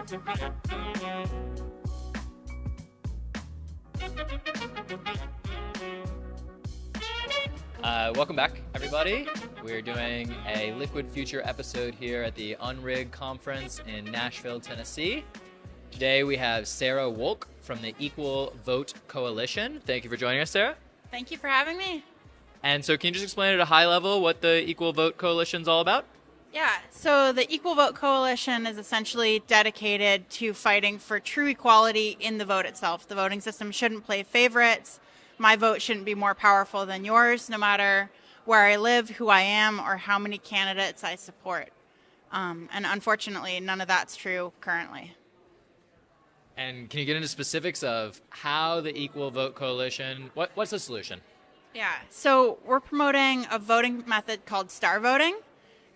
Welcome back, everybody. We're doing a Liquid Future episode here at the Unrig Conference in Nashville, Tennessee. Today we have Sara Wolk from the Equal.Vote Coalition. Thank you for joining us, Sara. Thank you for having me. And so can you just explain at a high level what the Equal.Vote Coalition is all about? Yeah, so the Equal.Vote Coalition is essentially dedicated to fighting for true equality in the vote itself. The voting system shouldn't play favorites. My vote shouldn't be more powerful than yours, no matter where I live, who I am, or how many candidates I support. And unfortunately, none of that's true currently. And can you get into specifics of how the Equal.Vote Coalition, what's the solution? Yeah, so we're promoting a voting method called star voting.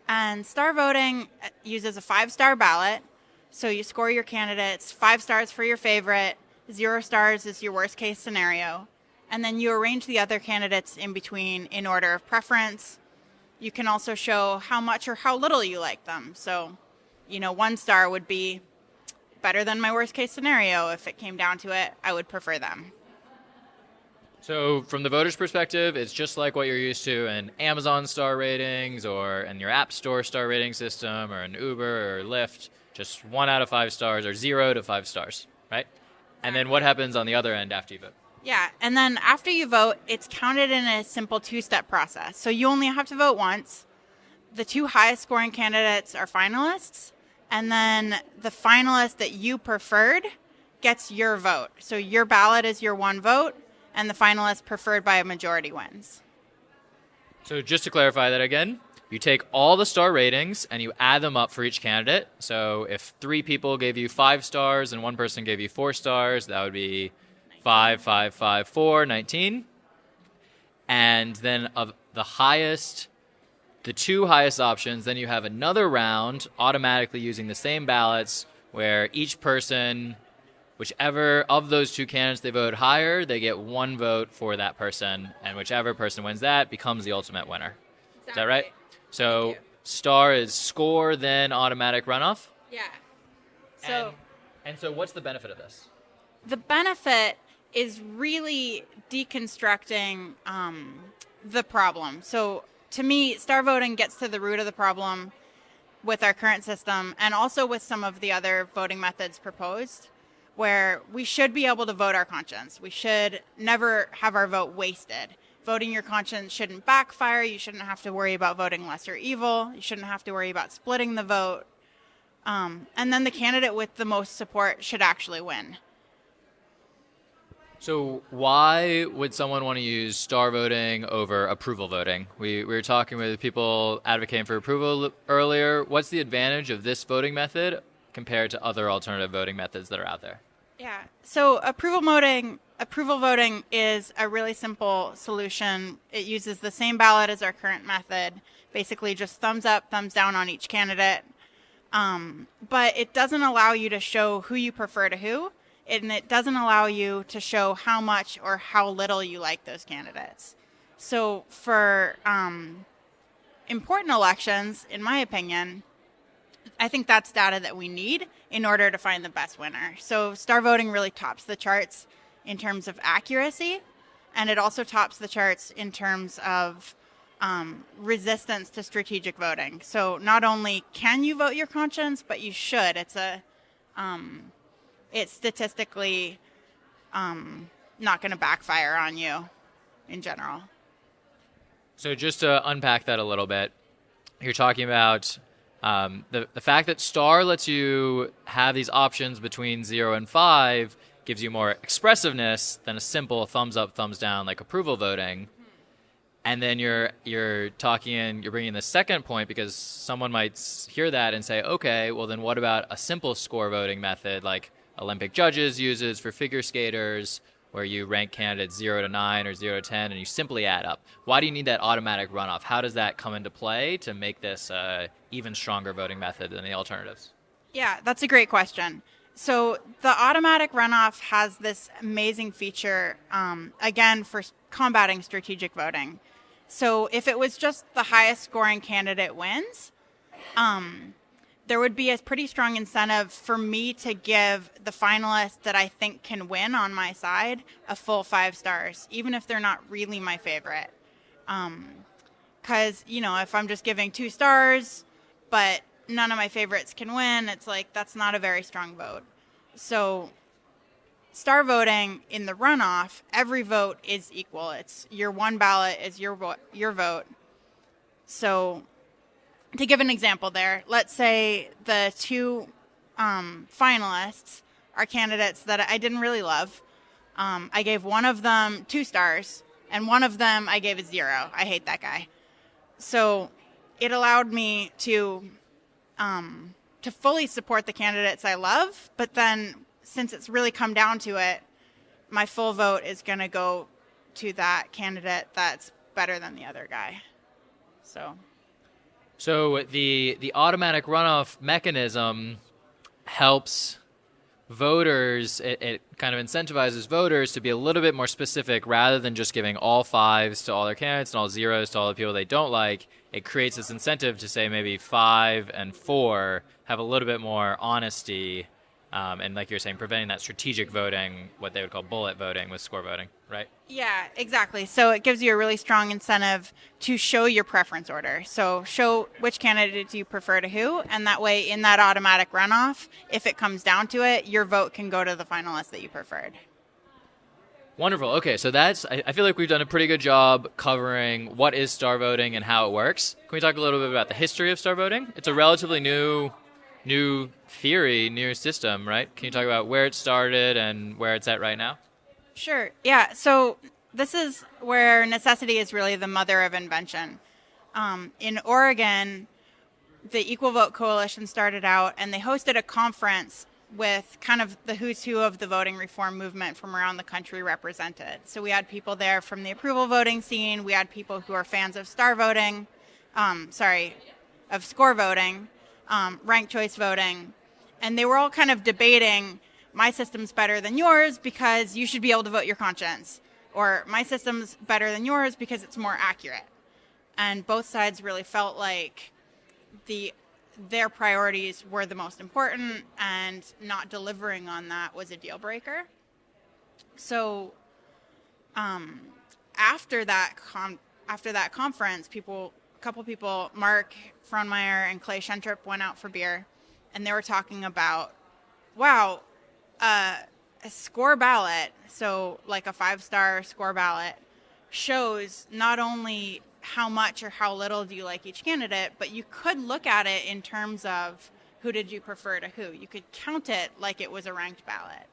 And star voting uses a 5-star ballot. So you score your candidates, 5 stars for your favorite, 0 stars is your worst case scenario. And then you arrange the other candidates in between in order of preference. You can also show how much or how little you like them. So, 1 star would be better than my worst case scenario. If it came down to it, I would prefer them. So from the voter's perspective, it's just like what you're used to in Amazon star ratings or in your App Store star rating system or in Uber or Lyft, just 1 out of 5 stars or 0 to 5 stars, right? And then what happens on the other end after you vote? Yeah, and then after you vote, it's counted in a simple 2-step process. So you only have to vote once. The 2 highest scoring candidates are finalists, and then the finalist that you preferred gets your vote. So your ballot is your 1 vote, and the finalist preferred by a majority wins. So just to clarify that again, you take all the star ratings and you add them up for each candidate. So if 3 people gave you 5 stars and 1 person gave you 4 stars, that would be 5, 5, 5, 4, 19. And then of the 2 highest options, then you have another round automatically using the same ballots where each person, whichever of those 2 candidates they vote higher, they get 1 vote for that person, and whichever person wins that becomes the ultimate winner. Exactly. Is that right? So star is score, then automatic runoff? Yeah. And so what's the benefit of this? The benefit is really deconstructing the problem. So to me, star voting gets to the root of the problem with our current system and also with some of the other voting methods proposed, where we should be able to vote our conscience. We should never have our vote wasted. Voting your conscience shouldn't backfire. You shouldn't have to worry about voting lesser evil. You shouldn't have to worry about splitting the vote. And then the candidate with the most support should actually win. So why would someone want to use star voting over approval voting? We were talking with people advocating for approval earlier. What's the advantage of this voting method compared to other alternative voting methods that are out there? Yeah, so approval voting is a really simple solution. It uses the same ballot as our current method, basically just thumbs up, thumbs down on each candidate. But it doesn't allow you to show who you prefer to who, and it doesn't allow you to show how much or how little you like those candidates. So for important elections, in my opinion, I think that's data that we need in order to find the best winner. So star voting really tops the charts in terms of accuracy, and it also tops the charts in terms of resistance to strategic voting. So not only can you vote your conscience, but you should. It's statistically not going to backfire on you in general. So just to unpack that a little bit, you're talking about the fact that star lets you have these options between 0 and 5 gives you more expressiveness than a simple thumbs up, thumbs down like approval voting. And then you're bringing in the second point, because someone might hear that and say, okay, well then what about a simple score voting method like Olympic judges uses for figure skaters, where you rank candidates 0 to 9 or 0 to 10 and you simply add up? Why do you need that automatic runoff? How does that come into play to make this even stronger voting method than the alternatives? Yeah, that's a great question. So the automatic runoff has this amazing feature, again, for combating strategic voting. So if it was just the highest scoring candidate wins, there would be a pretty strong incentive for me to give the finalist that I think can win on my side a full 5 stars, even if they're not really my favorite. Because, if I'm just giving 2 stars, but none of my favorites can win, it's like, that's not a very strong vote. So star voting in the runoff, every vote is equal. It's your one ballot is your vote. So to give an example there, let's say the 2 finalists are candidates that I didn't really love. I gave one of them 2 stars, and one of them I gave a 0. I hate that guy. So it allowed me to fully support the candidates I love, but then since it's really come down to it, my full vote is going to go to that candidate that's better than the other guy. So the automatic runoff mechanism helps voters, it kind of incentivizes voters to be a little bit more specific rather than just giving all 5s to all their candidates and all 0s to all the people they don't like. It creates this incentive to say maybe 5 and 4 have a little bit more honesty, and like you're saying, preventing that strategic voting, what they would call bullet voting with score voting, right? Yeah, exactly. So it gives you a really strong incentive to show your preference order. So show which candidate do you prefer to who, and that way in that automatic runoff, if it comes down to it, your vote can go to the finalist that you preferred. Wonderful. Okay, so I feel like we've done a pretty good job covering what is star voting and how it works. Can we talk a little bit about the history of star voting? It's a relatively new theory, new system, right? Can you talk about where it started and where it's at right now? Sure. Yeah. So this is where necessity is really the mother of invention. In Oregon, the Equal Vote Coalition started out, and they hosted a conference with kind of the who's who of the voting reform movement from around the country represented. So we had people there from the approval voting scene. We had people who are fans of star voting, of score voting, ranked choice voting. And they were all kind of debating, my system's better than yours because you should be able to vote your conscience. Or my system's better than yours because it's more accurate. And both sides really felt like their priorities were the most important, and not delivering on that was a deal breaker. So after that conference, a couple people, Mark Frohnmeyer and Clay Schentrup, went out for beer, and they were talking about, wow, a score ballot, so like a 5-star score ballot, shows not only how much or how little do you like each candidate, but you could look at it in terms of who did you prefer to who. You could count it like it was a ranked ballot.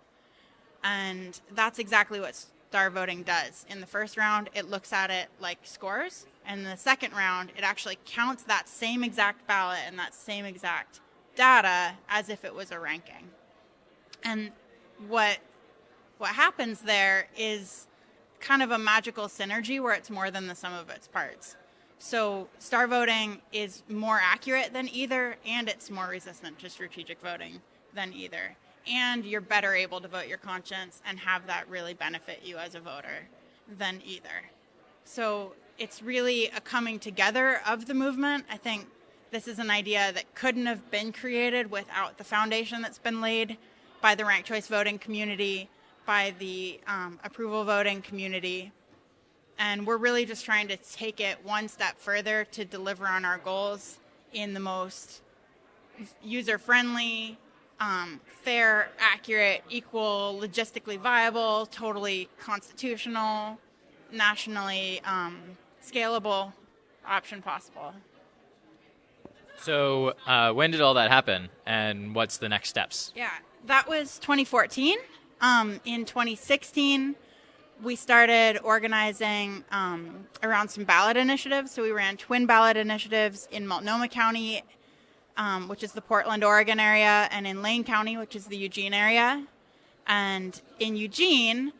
And that's exactly what star voting does. In the first round, it looks at it like scores. And in the second round, it actually counts that same exact ballot and that same exact data as if it was a ranking. And what happens there is kind of a magical synergy where it's more than the sum of its parts. So star voting is more accurate than either, and it's more resistant to strategic voting than either. And you're better able to vote your conscience and have that really benefit you as a voter than either. So it's really a coming together of the movement. I think this is an idea that couldn't have been created without the foundation that's been laid by the ranked choice voting community, by the approval voting community. And we're really just trying to take it one step further to deliver on our goals in the most user-friendly, fair, accurate, equal, logistically viable, totally constitutional, nationally scalable option possible. So when did all that happen, and what's the next steps? Yeah, that was 2014. In 2016, we started organizing around some ballot initiatives. So we ran twin ballot initiatives in Multnomah County, which is the Portland, Oregon area, and in Lane County, which is the Eugene area. And in Eugene,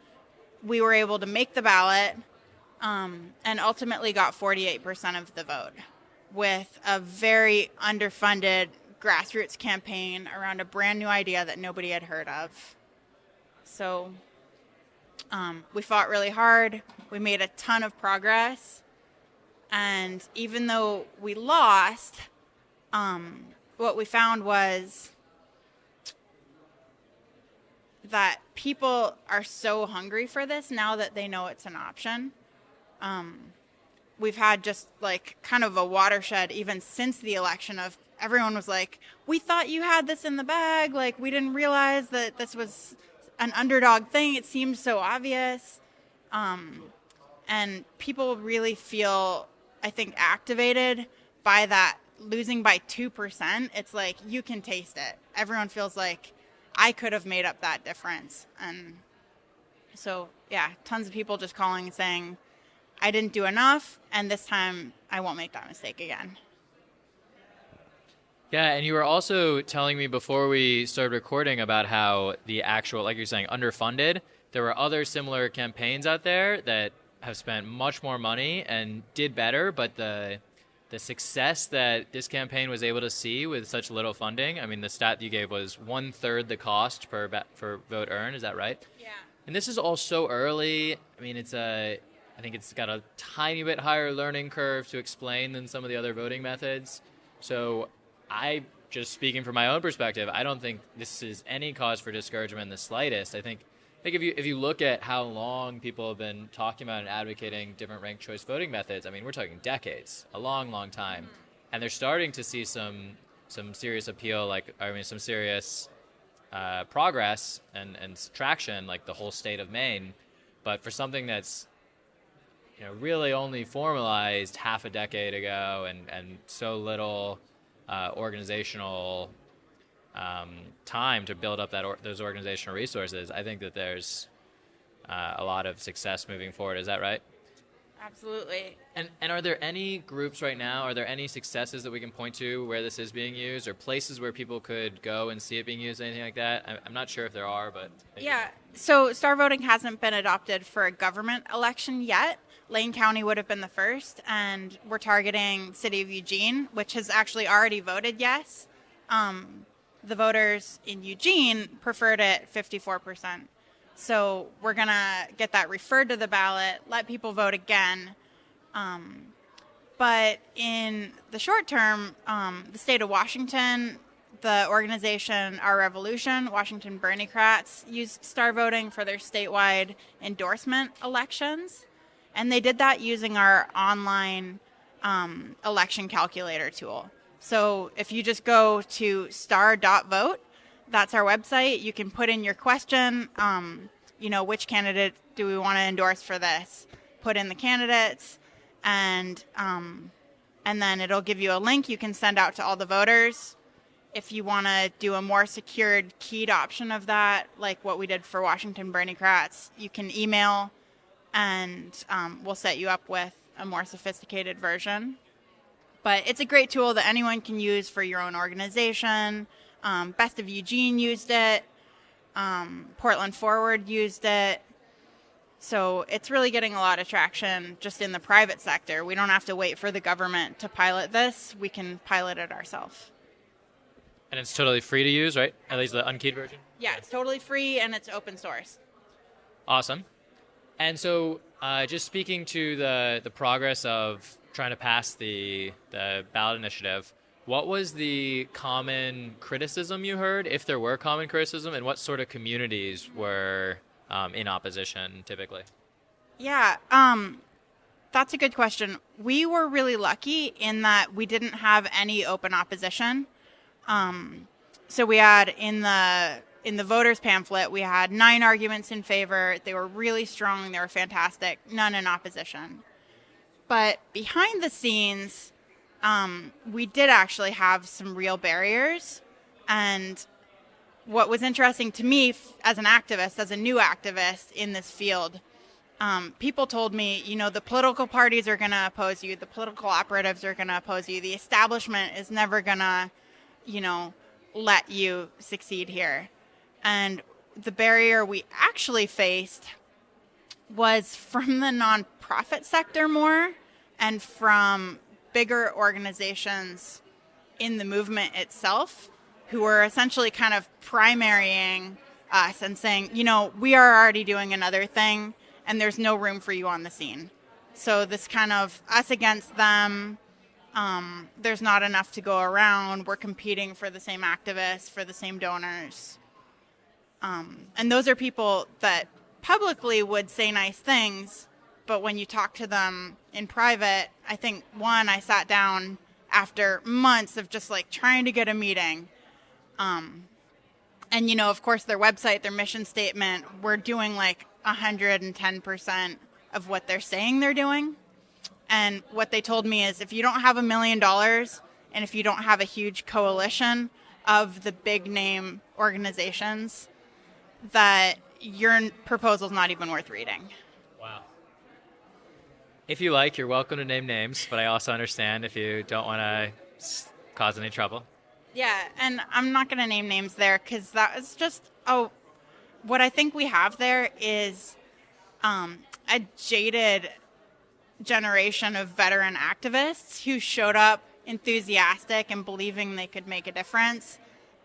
we were able to make the ballot and ultimately got 48% of the vote with a very underfunded grassroots campaign around a brand new idea that nobody had heard of. So we fought really hard. We made a ton of progress. And even though we lost, what we found was that people are so hungry for this now that they know it's an option. We've had just like kind of a watershed even since the election of everyone was like, we thought you had this in the bag. Like, we didn't realize that this was an underdog thing. It seems so obvious. And people really feel, I think, activated by that losing by 2%. It's like, you can taste it. Everyone feels like I could have made up that difference. And so, yeah, tons of people just calling and saying, I didn't do enough, and this time I won't make that mistake again. Yeah, and you were also telling me before we started recording about how the actual, like you're saying, underfunded, there were other similar campaigns out there that have spent much more money and did better, but the success that this campaign was able to see with such little funding, I mean, the stat you gave was 1/3 the cost for vote earn, is that right? Yeah. And this is all so early. I mean, I think it's got a tiny bit higher learning curve to explain than some of the other voting methods. So just speaking from my own perspective, I don't think this is any cause for discouragement in the slightest. I think if you look at how long people have been talking about and advocating different ranked choice voting methods, I mean, we're talking decades, a long, long time. And they're starting to see some serious appeal, some serious progress and traction, like the whole state of Maine. But for something that's really only formalized half a decade ago and so little organizational time to build up those organizational resources, I think that there's a lot of success moving forward. Is that right? Absolutely. And are there any groups right now, are there any successes that we can point to where this is being used, or places where people could go and see it being used, anything like that? I'm not sure if there are, but... Yeah, so star voting hasn't been adopted for a government election yet. Lane County would have been the first, and we're targeting City of Eugene, which has actually already voted yes. The voters in Eugene preferred it 54%. So we're going to get that referred to the ballot, let people vote again. But in the short term, the state of Washington, the organization Our Revolution, Washington Berniecrats, used star voting for their statewide endorsement elections. And they did that using our online election calculator tool. So if you just go to star.vote, that's our website. You can put in your question, which candidate do we want to endorse for this? Put in the candidates, and then it'll give you a link you can send out to all the voters. If you want to do a more secured keyed option of that, like what we did for Washington Berniecrats, you can email, and we'll set you up with a more sophisticated version. But it's a great tool that anyone can use for your own organization. Best of Eugene used it. Portland Forward used it. So it's really getting a lot of traction just in the private sector. We don't have to wait for the government to pilot this. We can pilot it ourselves. And it's totally free to use, right? At least the unkeyed version? Yeah, it's totally free, and it's open source. Awesome. And so just speaking to the progress of trying to pass the ballot initiative, what was the common criticism you heard, if there were common criticism, and what sort of communities were in opposition typically? Yeah, that's a good question. We were really lucky in that we didn't have any open opposition. So we had in the voters pamphlet, we had 9 arguments in favor. They were really strong. They were fantastic. None in opposition. But behind the scenes, we did actually have some real barriers. And what was interesting to me as an activist, as a new activist in this field, people told me, the political parties are going to oppose you. The political operatives are going to oppose you. The establishment is never going to, let you succeed here. And the barrier we actually faced was from the nonprofit sector more, and from bigger organizations in the movement itself, who were essentially kind of primarying us and saying, we are already doing another thing, and there's no room for you on the scene. So this kind of us against them, There's not enough to go around. We're competing for the same activists, for the same donors. And those are people that publicly would say nice things, but when you talk to them in private, I think, I sat down after months of just like trying to get a meeting. And, of course, their website, their mission statement, we're doing like 110% of what they're saying they're doing. And what they told me is if you don't have $1 million and if you don't have a huge coalition of the big name organizations, that your proposal's not even worth reading. Wow. If you like, you're welcome to name names, but I also understand if you don't want to cause any trouble. Yeah, and I'm not going to name names there because that is just, what I think we have there is a jaded generation of veteran activists who showed up enthusiastic and believing they could make a difference,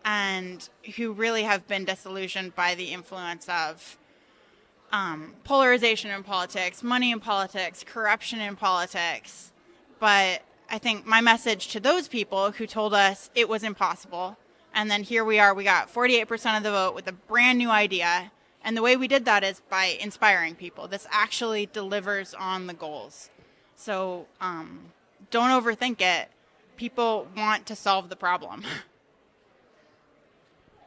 and who really have been disillusioned by the influence of polarization in politics, money in politics, corruption in politics. But I think my message to those people who told us it was impossible, and then here we are, we got 48% of the vote with a brand new idea. And the way we did that is by inspiring people. This actually delivers on the goals. So don't overthink it. People want to solve the problem.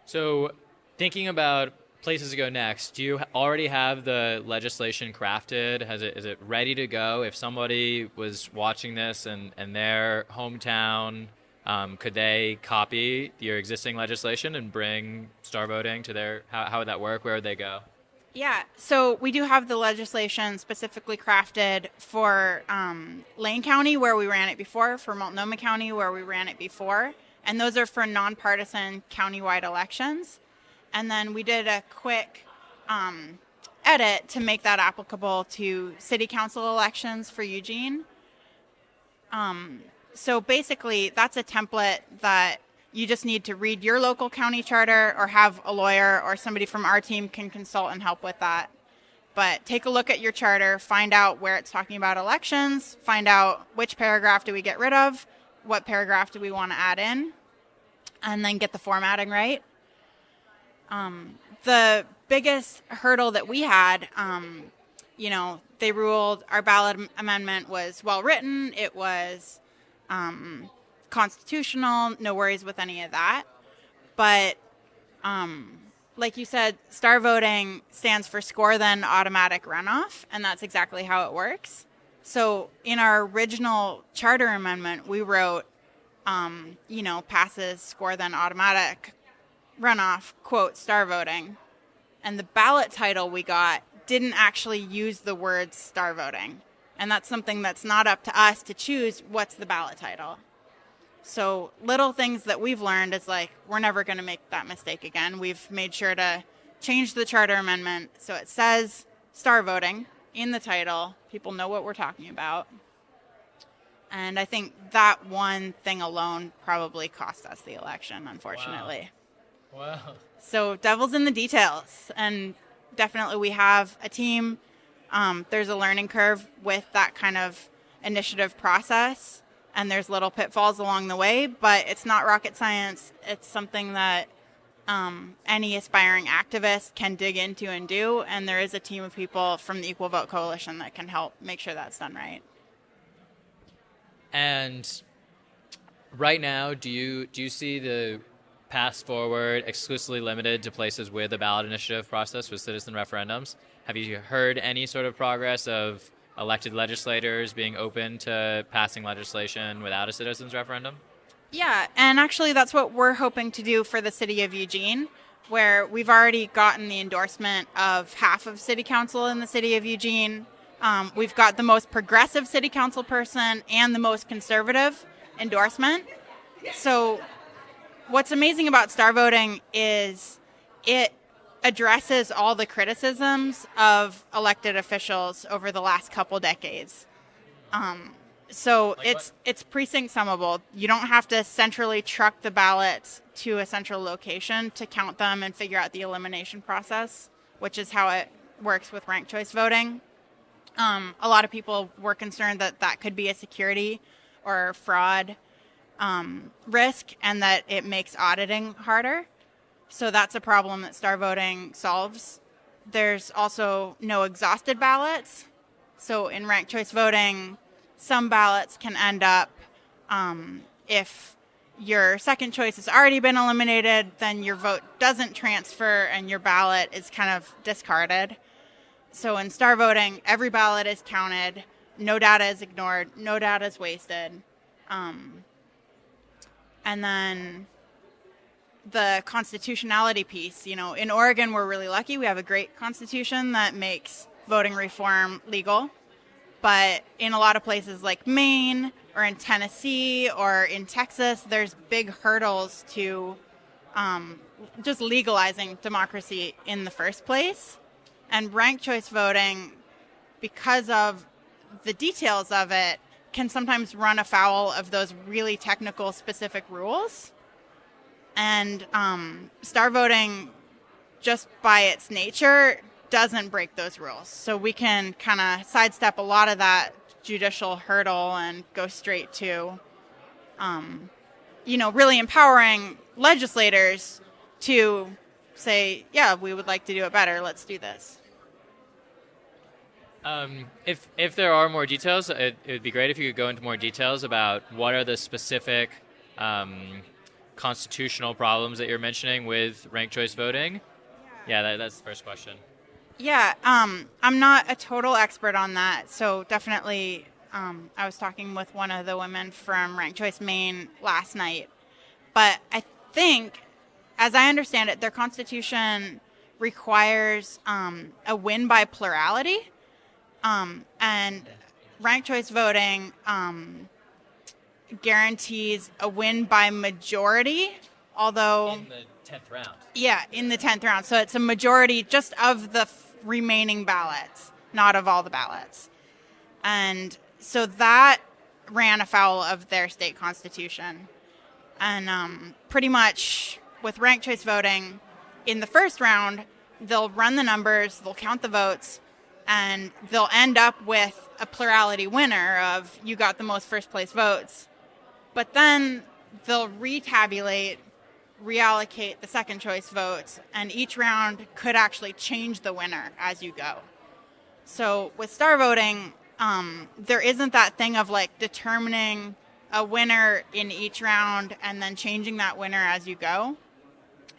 So thinking about places to go next, do you already have the legislation crafted? Is it ready to go? If somebody was watching this and their hometown, could they copy your existing legislation and bring star voting to their, how would that work? Where would they go? Yeah, so we do have the legislation specifically crafted for Lane County, where we ran it before, for Multnomah County, where we ran it before, and those are for non-partisan countywide elections. And then we did a quick edit to make that applicable to city council elections for Eugene. So basically, that's a template that you just need to read your local county charter or have a lawyer or somebody from our team can consult and help with that. But take a look at your charter, find out where it's talking about elections, find out which paragraph do we get rid of, what paragraph do we want to add in, and then get the formatting right. The biggest hurdle that we had, they ruled our ballot amendment was well written, it was constitutional, no worries with any of that. But like you said, star voting stands for score then automatic runoff, and that's exactly how it works. So in our original charter amendment, we wrote, passes score then automatic runoff, quote, star voting. And the ballot title we got didn't actually use the words star voting. And that's something that's not up to us to choose what's the ballot title. So little things that we've learned is like, we're never going to make that mistake again. We've made sure to change the charter amendment so it says star voting in the title. People know what we're talking about. And I think that one thing alone probably cost us the election, unfortunately. Wow. So devil's in the details. And definitely we have a team. There's a learning curve with that kind of initiative process. And there's little pitfalls along the way, but it's not rocket science. It's something that any aspiring activist can dig into and do. And there is a team of people from the Equal Vote Coalition that can help make sure that's done right. And right now, do you see the path forward exclusively limited to places with a ballot initiative process with citizen referendums? Have you heard any sort of progress of elected legislators being open to passing legislation without a citizens referendum? Yeah, and actually that's what we're hoping to do for the city of Eugene, where we've already gotten the endorsement of half of city council in the city of Eugene. We've got the most progressive city council person and the most conservative endorsement. So what's amazing about star voting is it addresses all the criticisms of elected officials over the last couple decades. So it's precinct summable. You don't have to centrally truck the ballots to a central location to count them and figure out the elimination process, which is how it works with ranked choice voting. A lot of people were concerned that that could be a security or fraud risk, and that it makes auditing harder. So that's a problem that star voting solves. There's also no exhausted ballots. So in ranked choice voting, some ballots can end up, if your second choice has already been eliminated, then your vote doesn't transfer and your ballot is kind of discarded. So in star voting, every ballot is counted, no data is ignored, no data is wasted. And then the constitutionality piece, in Oregon, we're really lucky. We have a great constitution that makes voting reform legal. But in a lot of places like Maine or in Tennessee or in Texas, there's big hurdles to just legalizing democracy in the first place. And ranked choice voting, because of the details of it, can sometimes run afoul of those really technical, specific rules. And star voting, just by its nature, doesn't break those rules. So we can kind of sidestep a lot of that judicial hurdle and go straight to, really empowering legislators to say, yeah, we would like to do it better. Let's do this. If there are more details, it would be great if you could go into more details about what are the specific constitutional problems that you're mentioning with ranked choice voting. Yeah, that's the first question. Yeah, I'm not a total expert on that, so definitely I was talking with one of the women from Ranked Choice Maine last night. But I think, as I understand it, their constitution requires a win by plurality, and ranked choice voting guarantees a win by majority, although... In the 10th round. Yeah, in the 10th round. So it's a majority just of the remaining ballots, not of all the ballots. And so that ran afoul of their state constitution. And pretty much with ranked choice voting, in the first round, they'll run the numbers, they'll count the votes, and they'll end up with a plurality winner of you got the most first place votes. But then they'll retabulate, reallocate the second choice votes, and each round could actually change the winner as you go. So with star voting, there isn't that thing of like determining a winner in each round and then changing that winner as you go.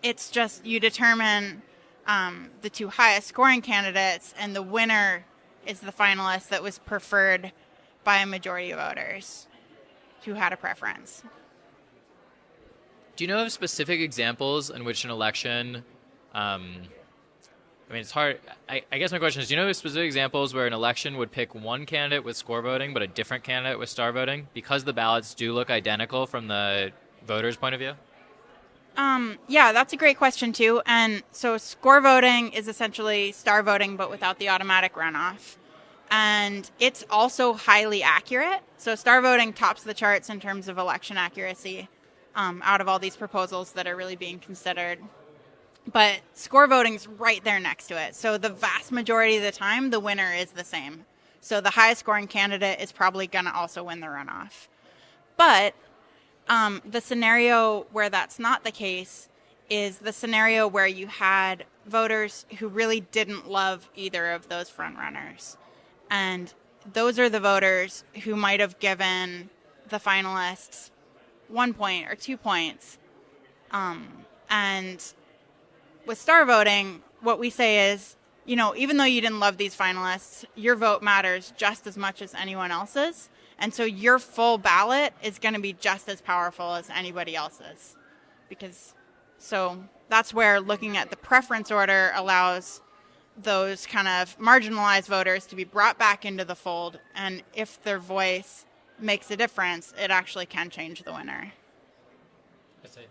It's just you determine the two highest scoring candidates, and the winner is the finalist that was preferred by a majority of voters who had a preference. Do you know of specific examples in which an election, it's hard. I guess my question is, do you know of specific examples where an election would pick one candidate with score voting but a different candidate with star voting because the ballots do look identical from the voters' point of view? Yeah, that's a great question too. And so score voting is essentially star voting but without the automatic runoff. And it's also highly accurate. So star voting tops the charts in terms of election accuracy out of all these proposals that are really being considered. But score voting's right there next to it. So the vast majority of the time, the winner is the same. So the highest scoring candidate is probably going to also win the runoff. But the scenario where that's not the case is the scenario where you had voters who really didn't love either of those frontrunners. And those are the voters who might have given the finalists 1 point or 2 points. And with star voting, what we say is, even though you didn't love these finalists, your vote matters just as much as anyone else's. And so your full ballot is going to be just as powerful as anybody else's. So that's where looking at the preference order allows those kind of marginalized voters to be brought back into the fold. And if their voice makes a difference, it actually can change the winner. I see.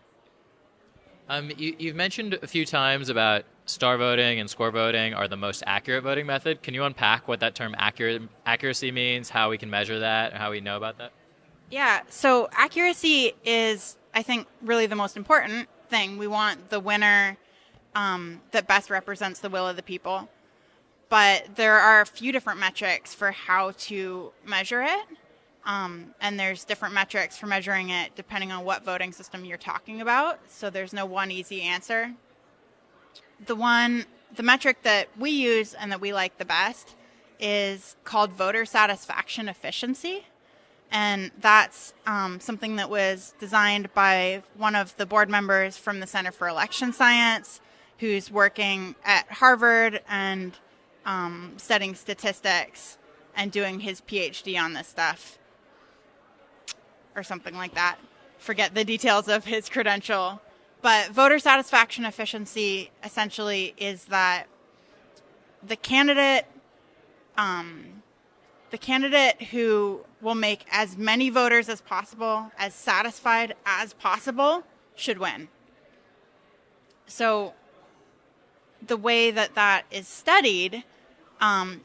You've mentioned a few times about star voting and score voting are the most accurate voting method. Can you unpack what that term accuracy means, how we can measure that, how we know about that? Yeah, so accuracy is, I think, really the most important thing. We want the winner that best represents the will of the people. But there are a few different metrics for how to measure it. And there's different metrics for measuring it depending on what voting system you're talking about. So there's no one easy answer. The metric that we use and that we like the best is called voter satisfaction efficiency. And that's something that was designed by one of the board members from the Center for Election Science, who's working at Harvard and studying statistics and doing his PhD on this stuff, or something like that. Forget the details of his credential. But voter satisfaction efficiency essentially is that the candidate who will make as many voters as possible, as satisfied as possible, should win. So the way that is studied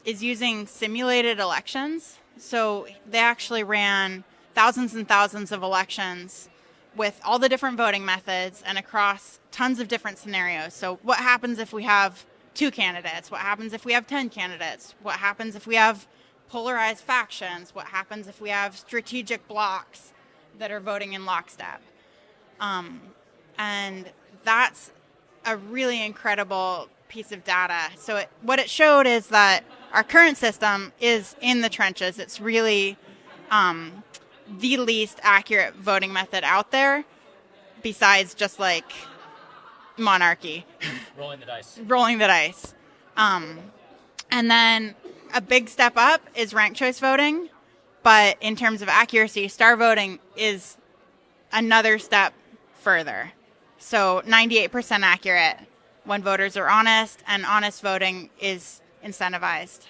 is using simulated elections. So they actually ran thousands and thousands of elections with all the different voting methods and across tons of different scenarios. So what happens if we have 2 candidates? What happens if we have 10 candidates? What happens if we have polarized factions? What happens if we have strategic blocks that are voting in lockstep? And that's a really incredible piece of data. So what it showed is that our current system is in the trenches. It's really the least accurate voting method out there, besides just like monarchy. Rolling the dice. Rolling the dice. And then a big step up is ranked choice voting. But in terms of accuracy, star voting is another step further. So 98% accurate when voters are honest, and honest voting is incentivized.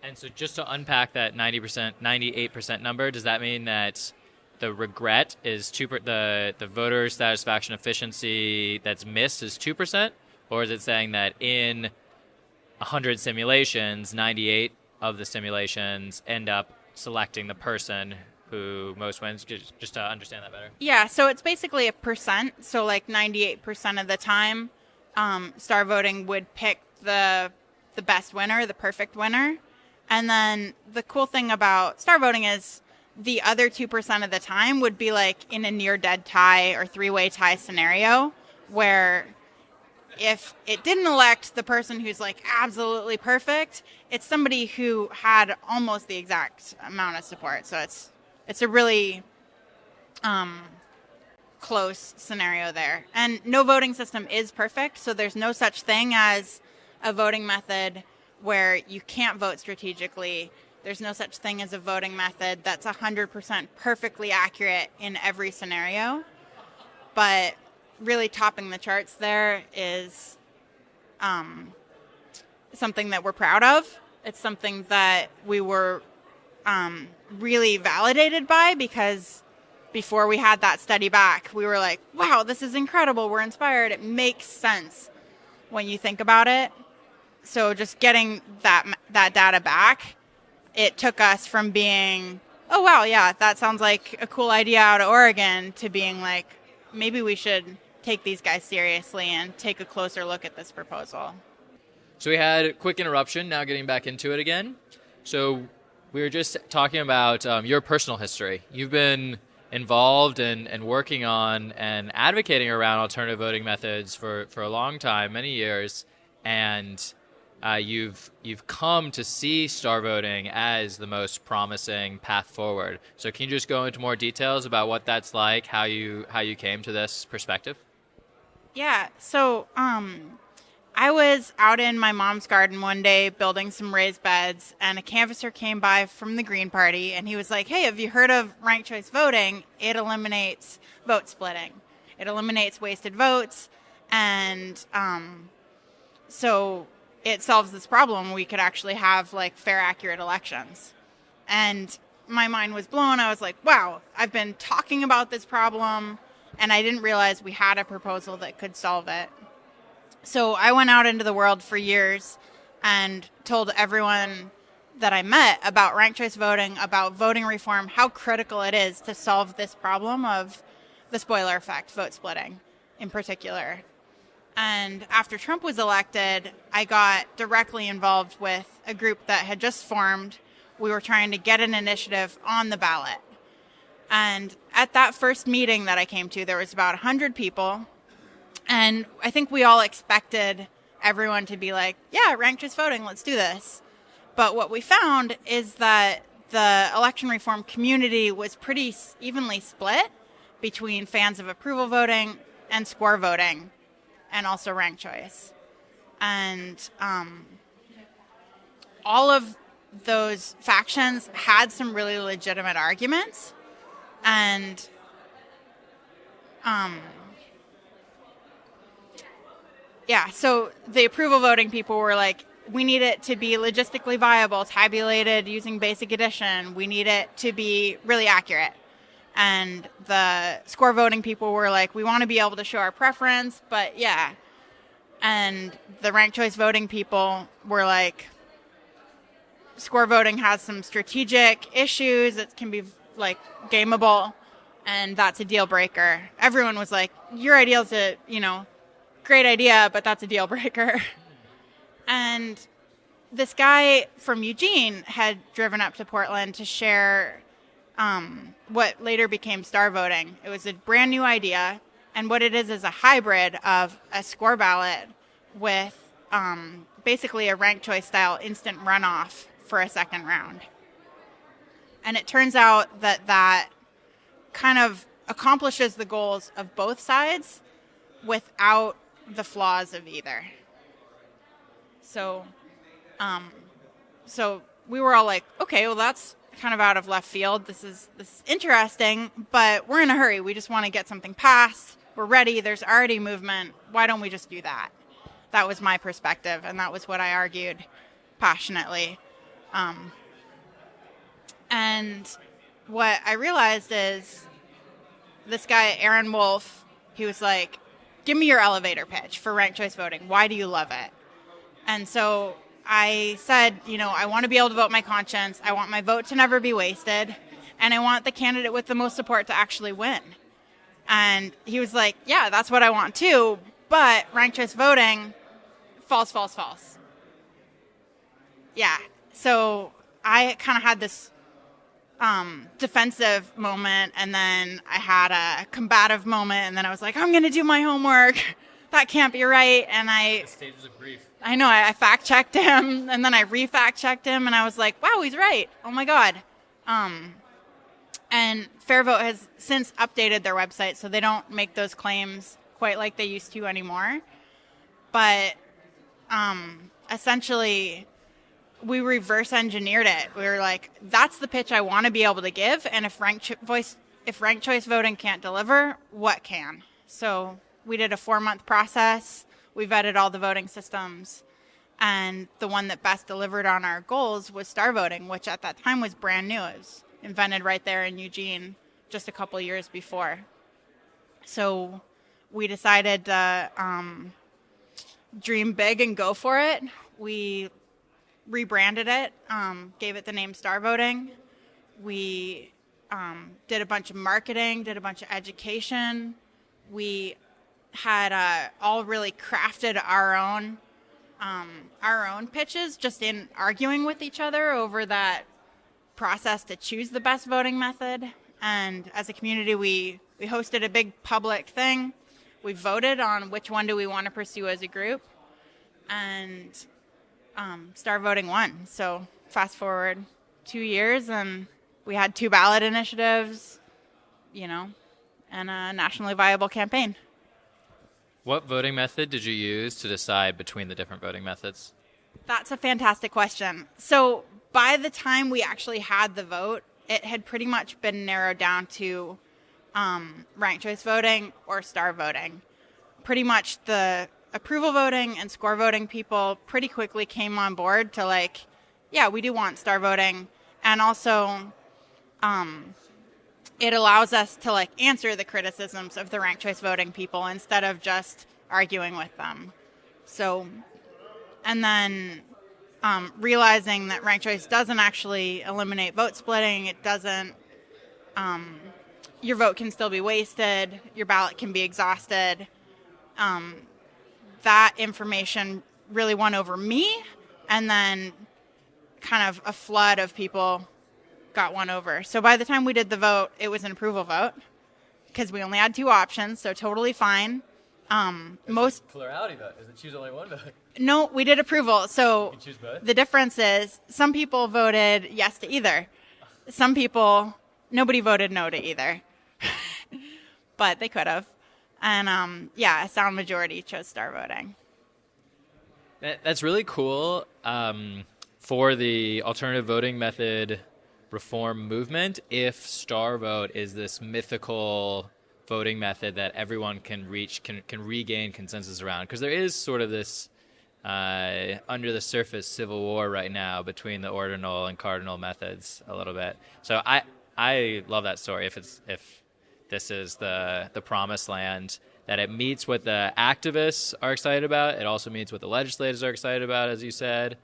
And so just to unpack that 98% number, does that mean that the regret is the voter satisfaction efficiency that's missed is 2%? Or is it saying that in 100 simulations, 98 of the simulations end up selecting the person who most wins? Just to understand that better. Yeah, so it's basically a percent. So like 98% of the time, star voting would pick the best winner, the perfect winner. And then the cool thing about star voting is the other 2% of the time would be like in a near dead tie or 3-way tie scenario, where if it didn't elect the person who's like absolutely perfect, it's somebody who had almost the exact amount of support. So it's a really close scenario there. And no voting system is perfect, so there's no such thing as a voting method where you can't vote strategically. There's no such thing as a voting method that's 100% perfectly accurate in every scenario. But really topping the charts there is something that we're proud of. It's something that we were really validated by, because before we had that study back, we were like, wow, this is incredible. We're inspired. It makes sense when you think about it. So just getting that data back, it took us from being, oh, wow, yeah, that sounds like a cool idea out of Oregon, to being like, maybe we should take these guys seriously and take a closer look at this proposal. So we had a quick interruption, now getting back into it again. So we were just talking about your personal history. You've been involved and working on and advocating around alternative voting methods for a long time, many years, and you've come to see star voting as the most promising path forward. So can you just go into more details about what that's like, how you came to this perspective? Yeah, so I was out in my mom's garden one day building some raised beds, and a canvasser came by from the Green Party, and he was like, hey, have you heard of ranked choice voting? It eliminates vote splitting. It eliminates wasted votes, and so it solves this problem. We could actually have like fair, accurate elections. And my mind was blown. I was like, wow, I've been talking about this problem, and I didn't realize we had a proposal that could solve it. So I went out into the world for years and told everyone that I met about ranked choice voting, about voting reform, how critical it is to solve this problem of the spoiler effect, vote splitting in particular. And after Trump was elected, I got directly involved with a group that had just formed we were trying to get an initiative on the ballot. And at that first meeting that I came to, there was about 100 people. And I think we all expected everyone to be like, yeah, ranked choice voting, let's do this. But what we found is that the election reform community was pretty evenly split between fans of approval voting and score voting, and also ranked choice. And all of those factions had some really legitimate arguments. And so the approval voting people were like, we need it to be logistically viable, tabulated using basic addition. We need it to be really accurate. And the score voting people were like, we want to be able to show our preference, but yeah. And the ranked choice voting people were like, score voting has some strategic issues. It can be like gameable, and that's a deal breaker. Everyone was like, your idea's a, great idea, but that's a deal breaker. And this guy from Eugene had driven up to Portland to share what later became star voting. It was a brand new idea, and what it is a hybrid of a score ballot with basically a ranked choice style instant runoff for a second round. And it turns out that kind of accomplishes the goals of both sides without the flaws of either. So we were all like, okay, well, that's kind of out of left field. This is interesting, but we're in a hurry. We just want to get something passed. We're ready. There's already movement. Why don't we just do that? That was my perspective, and that was what I argued passionately. And what I realized is this guy, Aaron Wolf, he was like, give me your elevator pitch for ranked choice voting. Why do you love it? And so I said, I want to be able to vote my conscience. I want my vote to never be wasted. And I want the candidate with the most support to actually win. And he was like, yeah, that's what I want too. But ranked choice voting, false. Yeah. So I kind of had this defensive moment, and then I had a combative moment, and then I was like, I'm going to do my homework. That can't be right. And the stages of grief. I know, I fact checked him, and then I re-fact checked him, and I was like, wow, he's right. Oh my God. And FairVote has since updated their website, so they don't make those claims quite like they used to anymore. But essentially, we reverse engineered it. We were like, that's the pitch I want to be able to give, and if ranked choice voting can't deliver, what can? So we did a 4-month process. We vetted all the voting systems, and the one that best delivered on our goals was star voting, which at that time was brand new. It was invented right there in Eugene just a couple years before. So we decided to dream big and go for it. We rebranded it, gave it the name Star Voting. We did a bunch of marketing, did a bunch of education. We had all really crafted our own pitches, just in arguing with each other over that process to choose the best voting method. And as a community, we hosted a big public thing. We voted on which one do we want to pursue as a group, and Star Voting won. So fast forward 2 years, and we had 2 ballot initiatives, and a nationally viable campaign. What voting method did you use to decide between the different voting methods? That's a fantastic question. So by the time we actually had the vote, it had pretty much been narrowed down to ranked choice voting or star voting. Pretty much the approval voting and score voting people pretty quickly came on board to like, yeah, we do want star voting. And also it allows us to like answer the criticisms of the ranked choice voting people instead of just arguing with them. So, and then realizing that ranked choice doesn't actually eliminate vote splitting. It doesn't, your vote can still be wasted. Your ballot can be exhausted. That information really won over me. And then kind of a flood of people got won over. So by the time we did the vote, it was an approval vote because we only had 2 options, so totally fine. Most plurality vote. Is it choose only one vote? No, we did approval. So You can choose both? the difference is some people voted yes to either. Some people, nobody voted no to either. But they could have. And a sound majority chose star voting. That's really cool for the alternative voting method reform movement. If star vote is this mythical voting method that everyone can regain consensus around, because there is sort of this under the surface civil war right now between the ordinal and cardinal methods a little bit. So I love that story. If this is the promised land, that it meets what the activists are excited about. It also meets what the legislators are excited about, as you said.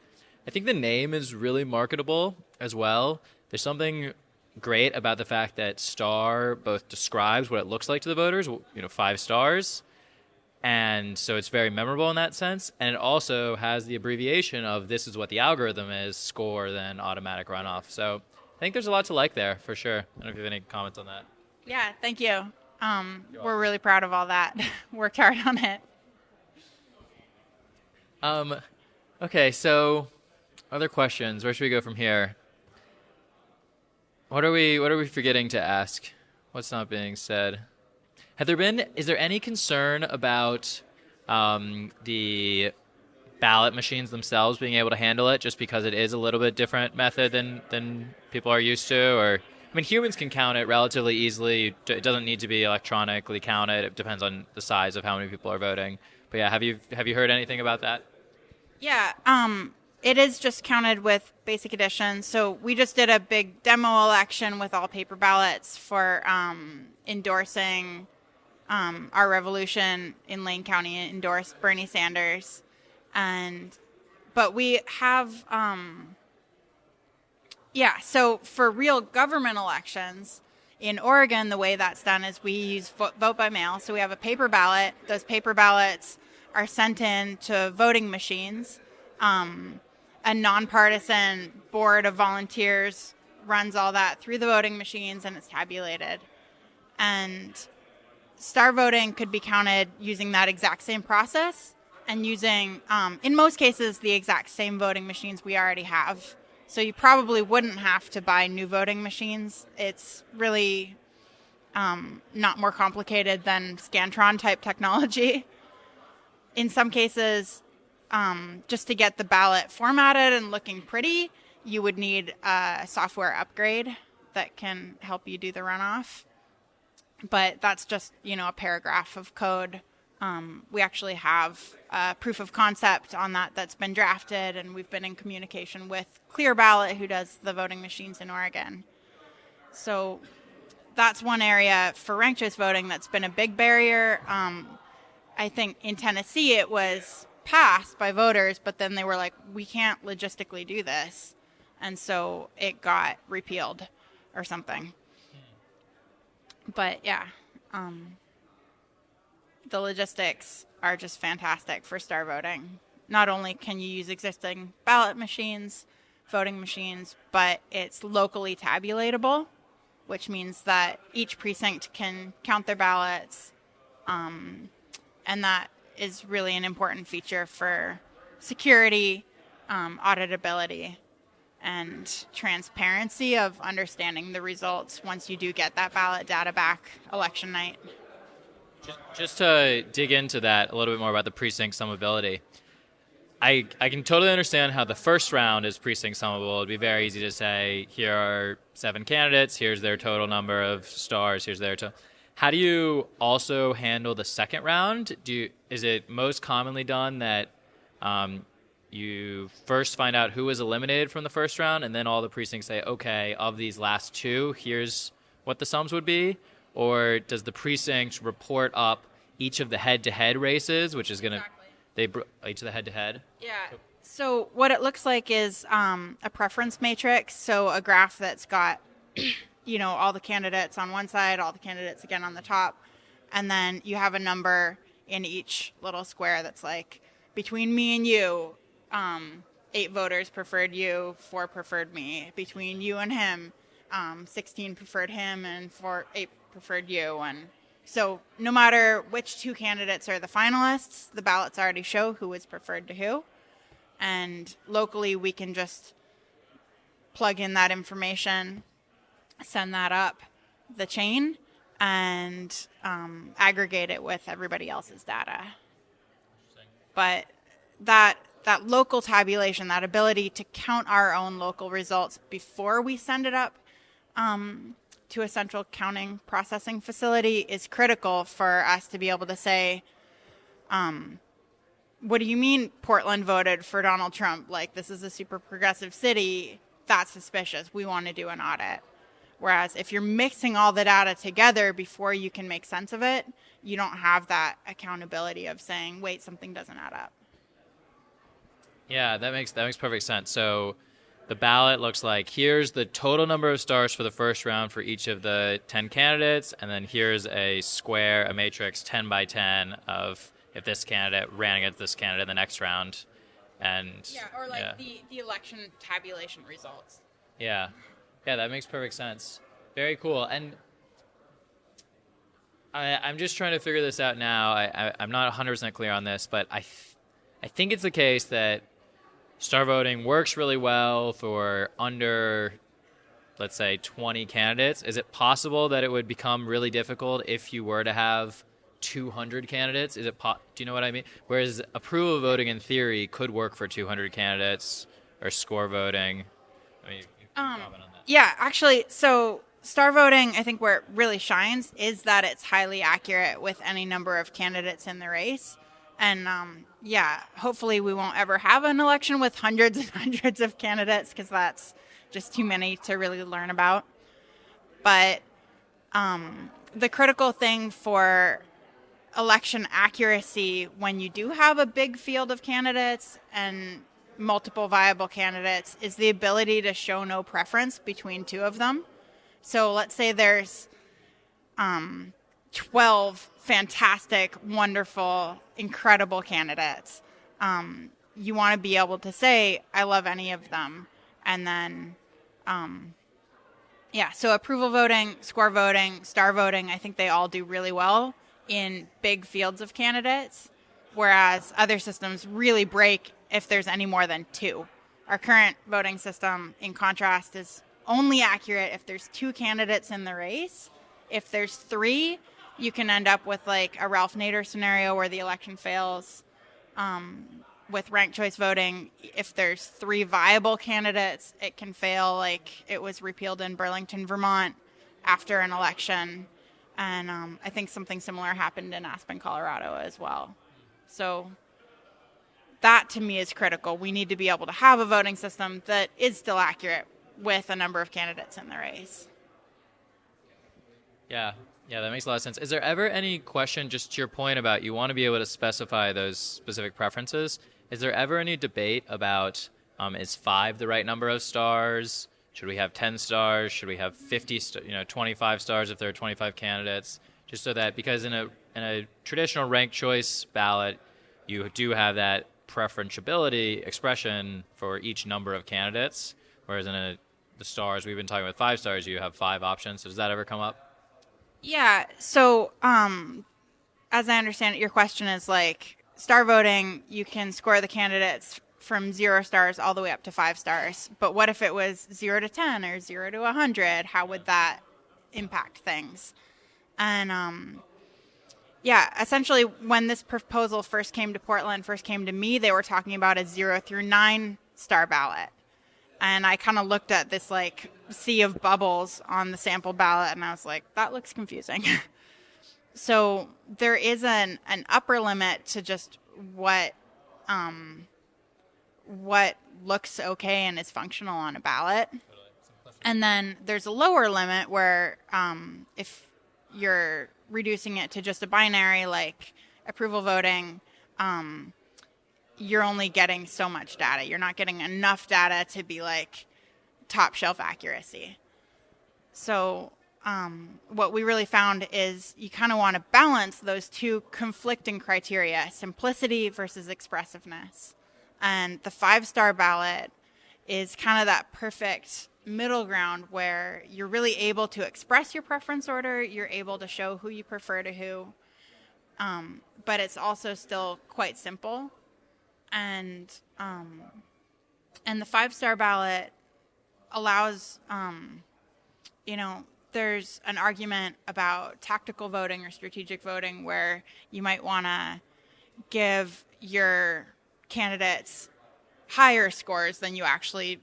I think the name is really marketable as well. There's something great about the fact that star both describes what it looks like to the voters, 5 stars, and so it's very memorable in that sense. And it also has the abbreviation of this is what the algorithm is, score, then automatic runoff. So I think there's a lot to like there for sure. I don't know if you have any comments on that. Yeah, thank you. We're really proud of all that. Worked hard on it. Okay, so other questions. Where should we go from here? What are we forgetting to ask? What's not being said? Is there any concern about the ballot machines themselves being able to handle it, just because it is a little bit different method than people are used to? Or, I mean, humans can count it relatively easily. It doesn't need to be electronically counted. It depends on the size of how many people are voting. But yeah, have you heard anything about that? Yeah, it is just counted with basic addition. So we just did a big demo election with all paper ballots for endorsing our revolution in Lane County, endorsed Bernie Sanders. But we have, so for real government elections in Oregon, the way that's done is we use vote by mail. So we have a paper ballot. Those paper ballots are sent in to voting machines. A non-partisan board of volunteers runs all that through the voting machines, and it's tabulated. And star voting could be counted using that exact same process and using, in most cases, the exact same voting machines we already have. So you probably wouldn't have to buy new voting machines. It's really not more complicated than Scantron type technology. In some cases, just to get the ballot formatted and looking pretty, you would need a software upgrade that can help you do the runoff. But that's just, a paragraph of code. We actually have a proof of concept on that's been drafted, and we've been in communication with Clear Ballot, who does the voting machines in Oregon. So that's one area for ranked choice voting that's been a big barrier. I think in Tennessee it was passed by voters, but then they were like, we can't logistically do this. And so it got repealed or something. But yeah, the logistics are just fantastic for star voting. Not only can you use existing ballot machines, voting machines, but it's locally tabulatable, which means that each precinct can count their ballots. And that is really an important feature for security, auditability, and transparency of understanding the results once you do get that ballot data back election night. Just to dig into that a little bit more about the precinct summability, I can totally understand how the first round is precinct summable. It'd be very easy to say, here are 7 candidates, here's their total number of stars, here's their total. How do you also handle the second round? Is it most commonly done that you first find out who was eliminated from the first round, and then all the precincts say, okay, of these last 2, here's what the sums would be? Or does the precinct report up each of the head-to-head races, which is going to... Exactly. Each of the head-to-head? Yeah. So what it looks like is a preference matrix, so a graph that's got... all the candidates on one side, all the candidates again on the top. And then you have a number in each little square that's like, between me and you, 8 voters preferred you, 4 preferred me. Between you and him, 16 preferred him and 8 preferred you. And so no matter which 2 candidates are the finalists, the ballots already show who was preferred to who. And locally, we can just plug in that information, send that up the chain, and aggregate it with everybody else's data. But that local tabulation, that ability to count our own local results before we send it up to a central counting processing facility is critical for us to be able to say, what do you mean Portland voted for Donald Trump? Like, this is a super progressive city. That's suspicious. We want to do an audit. Whereas if you're mixing all the data together before you can make sense of it, you don't have that accountability of saying, wait, something doesn't add up. Yeah, that makes perfect sense. So the ballot looks like here's the total number of stars for the first round for each of the 10 candidates, and then here's a square, a matrix 10 by 10 of if this candidate ran against this candidate in the next round. And or like the election tabulation results. Yeah, that makes perfect sense. Very cool. And I'm just trying to figure this out now. I'm not 100% clear on this, but I think it's the case that star voting works really well for under, let's say, 20 candidates. Is it possible that it would become really difficult if you were to have 200 candidates? Do you know what I mean? Whereas approval voting in theory could work for 200 candidates, or score voting. I mean, you can comment on that. Yeah, actually, so star voting, I think where it really shines is that it's highly accurate with any number of candidates in the race. And hopefully we won't ever have an election with hundreds and hundreds of candidates, because that's just too many to really learn about. But the critical thing for election accuracy when you do have a big field of candidates and multiple viable candidates is the ability to show no preference between 2 of them. So let's say there's 12 fantastic, wonderful, incredible candidates. You want to be able to say, I love any of them. And then, so approval voting, score voting, star voting, I think they all do really well in big fields of candidates, whereas other systems really break if there's any more than 2. Our current voting system, in contrast, is only accurate if there's 2 candidates in the race. If there's 3, you can end up with like a Ralph Nader scenario where the election fails. With ranked choice voting, if there's 3 viable candidates, it can fail, like it was repealed in Burlington, Vermont after an election. And I think something similar happened in Aspen, Colorado as well. So that to me is critical. We need to be able to have a voting system that is still accurate with a number of candidates in the race. Yeah, that makes a lot of sense. Is there ever any question, just to your point about you want to be able to specify those specific preferences, is there ever any debate about is 5 the right number of stars? Should we have 10 stars? Should we have 25 stars if there are 25 candidates? Just so that, because in a traditional ranked choice ballot, you do have that preferentiality expression for each number of candidates, whereas in the stars, we've been talking about 5 stars, you have 5 options. So does that ever come up? Yeah. So as I understand it, your question is like star voting, you can score the candidates from 0 stars all the way up to 5 stars. But what if it was 0 to 10 or 0 to 100? How would that impact things? And essentially when this proposal first came to Portland, first came to me, they were talking about a 0 through 9 star ballot. And I kind of looked at this like sea of bubbles on the sample ballot and I was like, that looks confusing. So there is an upper limit to just what looks okay and is functional on a ballot. And then there's a lower limit where if you're reducing it to just a binary like approval voting, you're only getting so much data. You're not getting enough data to be like top shelf accuracy. So what we really found is you kind of want to balance those 2 conflicting criteria, simplicity versus expressiveness. And the 5-star ballot is kind of that perfect middle ground where you're really able to express your preference order, you're able to show who you prefer to who, but it's also still quite simple. And the 5-star ballot allows, there's an argument about tactical voting or strategic voting where you might want to give your candidates higher scores than you actually,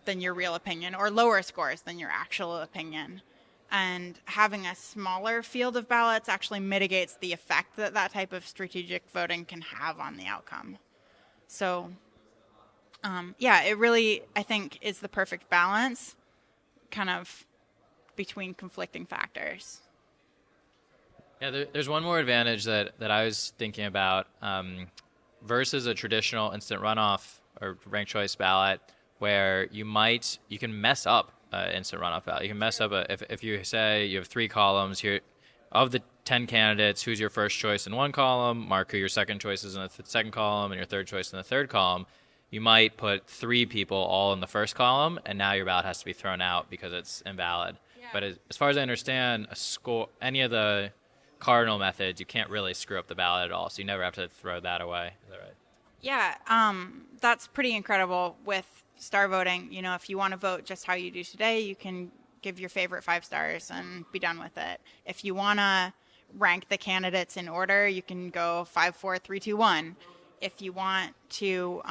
than your real opinion, or lower scores than your actual opinion. And having a smaller field of ballots actually mitigates the effect that that type of strategic voting can have on the outcome. So, it really, I think, is the perfect balance kind of between conflicting factors. Yeah, there's one more advantage that I was thinking about versus a traditional instant runoff or ranked choice ballot, where you can mess up instant runoff ballot. You can mess up if you say you have 3 columns here of the 10 candidates, who's your first choice in one column, mark who your second choice is in the second column, and your third choice in the third column. You might put 3 people all in the first column, and now your ballot has to be thrown out because it's invalid. Yeah. But as far as I understand, any of the cardinal methods, you can't really screw up the ballot at all, so you never have to throw that away. Is that right? Yeah, that's pretty incredible with star voting. If you want to vote just how you do today, you can give your favorite 5 stars and be done with it. If you want to rank the candidates in order, you can go 5, 4, 3, 2, 1. If you want to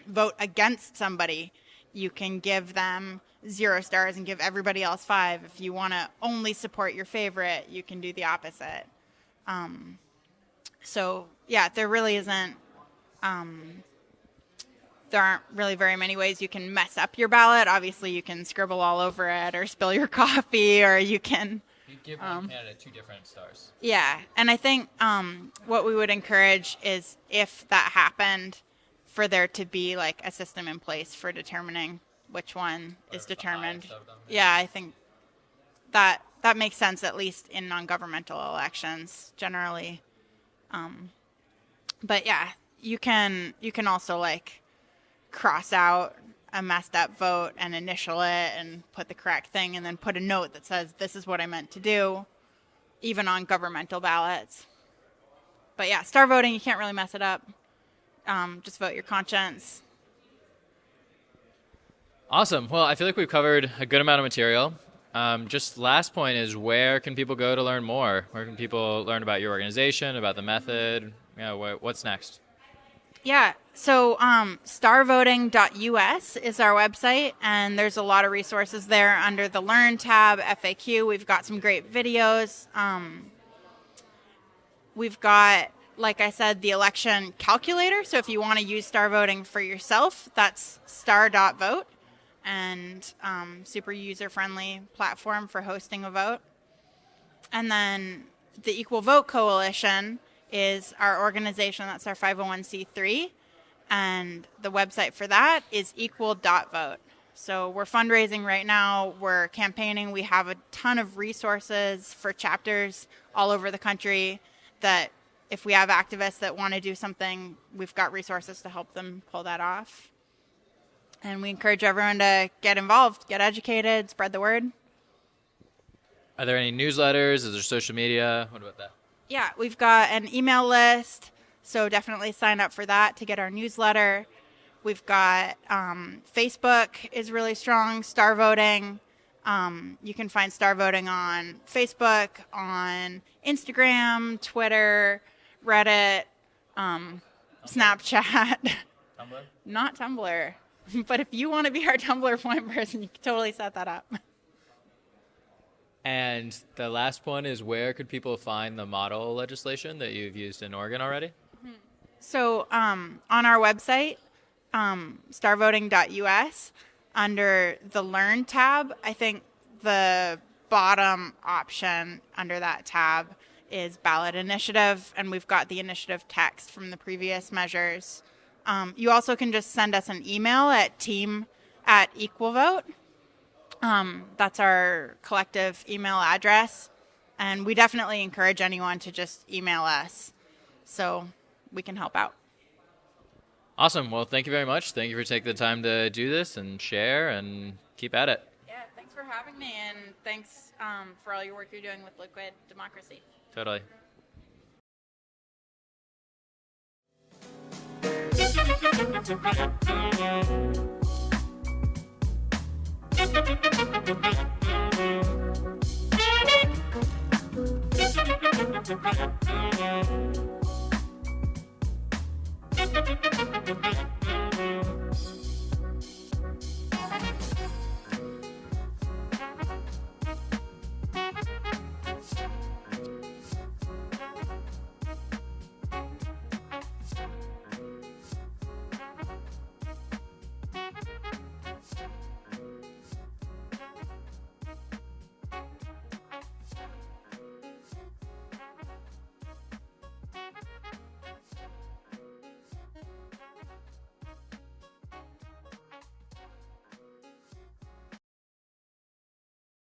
vote against somebody, you can give them 0 stars and give everybody else 5. If you want to only support your favorite, you can do the opposite. There really isn't, there aren't really very many ways you can mess up your ballot. Obviously, you can scribble all over it or spill your coffee, or you can... You give one candidate 2 different stars. Yeah, and I think what we would encourage is, if that happened, for there to be like a system in place for determining which one is determined. Yeah, I think that makes sense, at least in non-governmental elections generally. But yeah, you can also like cross out a messed up vote and initial it and put the correct thing, and then put a note that says, this is what I meant to do, even on governmental ballots. But yeah, star voting, you can't really mess it up. Just vote your conscience. Awesome. Well, I feel like we've covered a good amount of material. Just last point is, where can people go to learn more? Where can people learn about your organization, about the method? What's next? Yeah, so starvoting.us is our website, and there's a lot of resources there under the Learn tab, FAQ. We've got some great videos. We've got, like I said, the election calculator. So if you want to use star voting for yourself, that's star.vote, and super user-friendly platform for hosting a vote. And then the Equal Vote Coalition is our organization. That's our 501c3. And the website for that is equal.vote. So we're fundraising right now. We're campaigning. We have a ton of resources for chapters all over the country that if we have activists that want to do something, we've got resources to help them pull that off. And we encourage everyone to get involved, get educated, spread the word. Are there any newsletters? Is there social media? What about that? Yeah, we've got an email list, so definitely sign up for that to get our newsletter. We've got Facebook is really strong, star voting. You can find star voting on Facebook, on Instagram, Twitter, Reddit, Snapchat. Tumblr? Not Tumblr. But if you want to be our Tumblr point person, you can totally set that up. And the last one is, where could people find the model legislation that you've used in Oregon already? So on our website, starvoting.us, under the Learn tab, I think the bottom option under that tab is ballot initiative, and we've got the initiative text from the previous measures. You also can just send us an email at team@equalvote. That's our collective email address, and we definitely encourage anyone to just email us so we can help out. Awesome. Well, thank you very much. Thank you for taking the time to do this and share and keep at it. Yeah, thanks for having me, and thanks for all your work you're doing with liquid democracy. Totally.